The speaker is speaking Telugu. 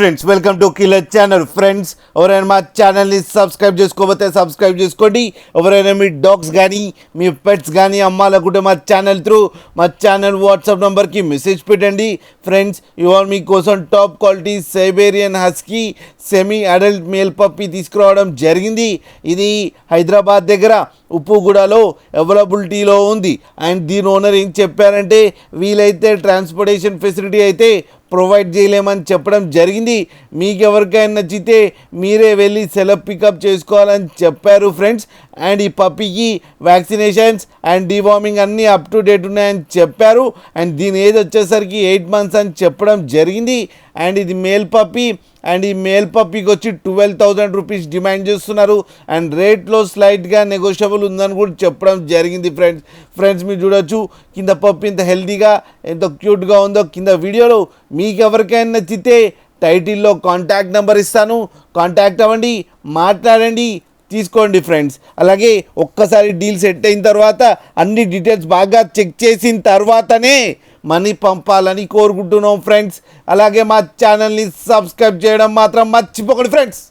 Friends welcome to killer channel. Friends ఎవరైనా మా ఛానల్ని సబ్స్క్రైబ్ చేసుకోకపోతే సబ్స్క్రైబ్ చేసుకోండి. ఎవరైనా మీ డాగ్స్ కానీ మీ పెట్స్ కానీ అమ్మాలనుకుంటే మా ఛానల్ త్రూ మా ఛానల్ వాట్సాప్ నెంబర్కి మెసేజ్ పెట్టండి. ఫ్రెండ్స్ ఇవాళ మీకోసం top quality Siberian husky semi adult male puppy తీసుకురావడం జరిగింది. ఇది హైదరాబాద్ దగ్గర ఉప్పుగూడలో అవైలబిలిటీలో ఉంది. అండ్ దీని ఓనర్ ఏం చెప్పారంటే వీలైతే ట్రాన్స్పోర్టేషన్ ఫెసిలిటీ అయితే ప్రొవైడ్ చేయలేమని చెప్పడం జరిగింది. మీకు ఎవరికైనా నచ్చితే మీరే వెళ్ళి సెలవు పికప్ చేసుకోవాలని చెప్పారు ఫ్రెండ్స్. అండ్ ఈ పప్పీకి వ్యాక్సినేషన్స్ అండ్ డివార్మింగ్ అన్నీ అప్ టు డేట్ ఉన్నాయని చెప్పారు. అండ్ దీని ఏజ్ వచ్చేసరికి 8 months అని చెప్పడం జరిగింది. అండ్ ఇది మేల్ పప్పీ. అండ్ ఈ మేల్ పప్పీకి వచ్చి 12,000 రూపీస్ డిమాండ్ చేస్తున్నారు. అండ్ రేట్లో స్లైట్గా నెగోషియబుల్ ఉందని కూడా చెప్పడం జరిగింది ఫ్రెండ్స్ మీరు చూడొచ్చు కింద పప్పీ ఎంత హెల్తీగా ఎంత క్యూట్గా ఉందో కింద వీడియోలో. మీకు ఎవరికైనా నచ్చితే టైటిల్లో కాంటాక్ట్ నెంబర్ ఇస్తాను, కాంటాక్ట్ అవ్వండి, మాట్లాడండి, తీసుకోండి ఫ్రెండ్స్. అలాగే ఒక్కసారి డీల్ సెట్ అయిన తర్వాత అన్ని డీటెయిల్స్ బాగా చెక్ చేసిన తర్వాతనే మనీ పంపాలని కోరుకుంటున్నాం ఫ్రెండ్స్. అలాగే మా ఛానల్ని సబ్స్క్రైబ్ చేయడం మాత్రం మర్చిపోకండి ఫ్రెండ్స్.